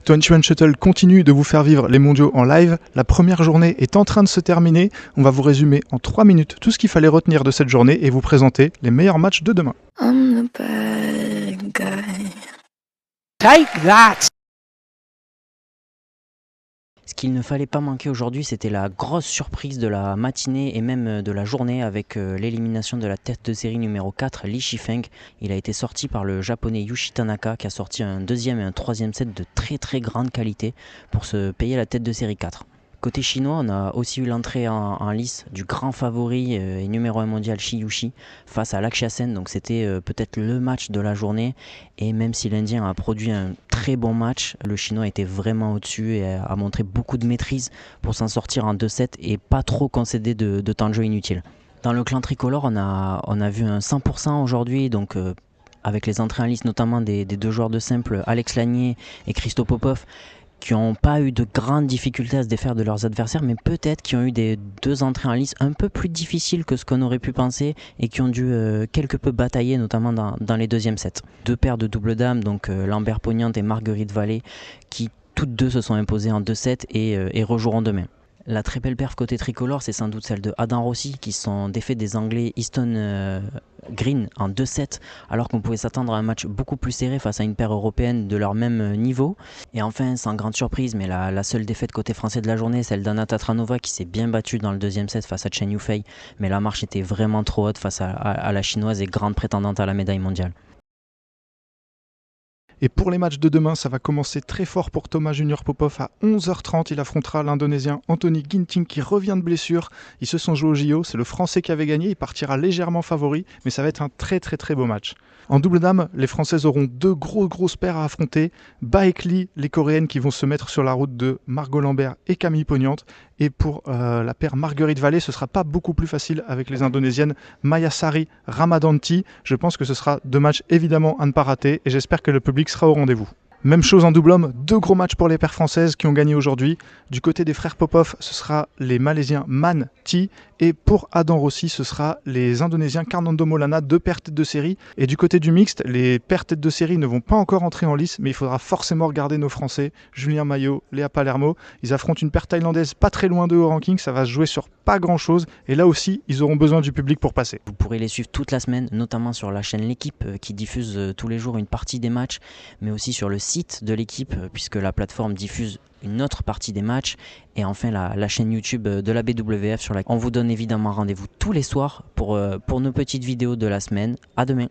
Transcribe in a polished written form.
21 Shuttle continue de vous faire vivre les mondiaux en live. La première journée est en train de se terminer. On va vous résumer en 3 minutes tout ce qu'il fallait retenir de cette journée et vous présenter les meilleurs matchs de demain. I'm the bad guy. Take that! Ce qu'il ne fallait pas manquer aujourd'hui, c'était la grosse surprise de la matinée et même de la journée avec l'élimination de la tête de série numéro 4, Li Shifeng. Il a été sorti par le japonais Yushi Tanaka qui a sorti un deuxième et un troisième set de très très grande qualité pour se payer la tête de série 4. Côté chinois, on a aussi eu l'entrée en lice du grand favori et numéro 1 mondial Shi Yushi face à Lakshya Sen. Donc c'était peut-être le match de la journée. Et même si l'Indien a produit un très bon match, le chinois était vraiment au-dessus et a montré beaucoup de maîtrise pour s'en sortir en 2-7 et pas trop concéder de temps de jeu inutile. Dans le clan tricolore, on a vu un 100% aujourd'hui, donc avec les entrées en lice notamment des deux joueurs de simple, Alex Lanier et Christo Popov, qui n'ont pas eu de grandes difficultés à se défaire de leurs adversaires, mais peut-être qui ont eu des deux entrées en lice un peu plus difficiles que ce qu'on aurait pu penser et qui ont dû quelque peu batailler, notamment dans les deuxièmes sets. Deux paires de double dames, donc Lambert Pognante et Marguerite Vallée, qui toutes deux se sont imposées en 2-7 et rejoueront demain. La très belle perf côté tricolore, c'est sans doute celle de Adam Rossi, qui sont défaits des Anglais Easton Green en 2-7, alors qu'on pouvait s'attendre à un match beaucoup plus serré face à une paire européenne de leur même niveau. Et enfin, sans grande surprise, mais la seule défaite côté français de la journée, celle d'Anna Tatranova, qui s'est bien battue dans le deuxième set face à Chen Yufei, mais la marche était vraiment trop haute face à la chinoise et grande prétendante à la médaille mondiale. Et pour les matchs de demain, ça va commencer très fort pour Thomas Junior Popov à 11h30. Il affrontera l'Indonésien Anthony Ginting qui revient de blessure. Ils se sont joués au JO, c'est le Français qui avait gagné. Il partira légèrement favori, mais ça va être un très très très beau match. En double dame, les Françaises auront deux grosses paires à affronter. Baek Lee, les Coréennes qui vont se mettre sur la route de Margot Lambert et Camille Pognante. Et pour la paire Marguerite Vallée, ce ne sera pas beaucoup plus facile avec les Indonésiennes Mayasari Ramadanti. Je pense que ce sera deux matchs évidemment à ne pas rater et j'espère que le public sera au rendez-vous. Même chose en double homme, deux gros matchs pour les paires françaises qui ont gagné aujourd'hui. Du côté des frères Popov, ce sera les Malaisiens Man Thi. Et pour Adam Rossi, ce sera les Indonésiens Karnando Maulana, deux paires têtes de série. Et du côté du mixte, les paires têtes de série ne vont pas encore entrer en lice, mais il faudra forcément regarder nos Français, Julien Maillot, Léa Palermo. Ils affrontent une paire thaïlandaise pas très loin d'eux au ranking, ça va se jouer sur pas grand-chose. Et là aussi, ils auront besoin du public pour passer. Vous pourrez les suivre toute la semaine, notamment sur la chaîne L'équipe qui diffuse tous les jours une partie des matchs, mais aussi sur le site de l'équipe puisque la plateforme diffuse une autre partie des matchs, et enfin la chaîne YouTube de la BWF sur laquelle on vous donne évidemment rendez-vous tous les soirs pour nos petites vidéos de la semaine. À demain.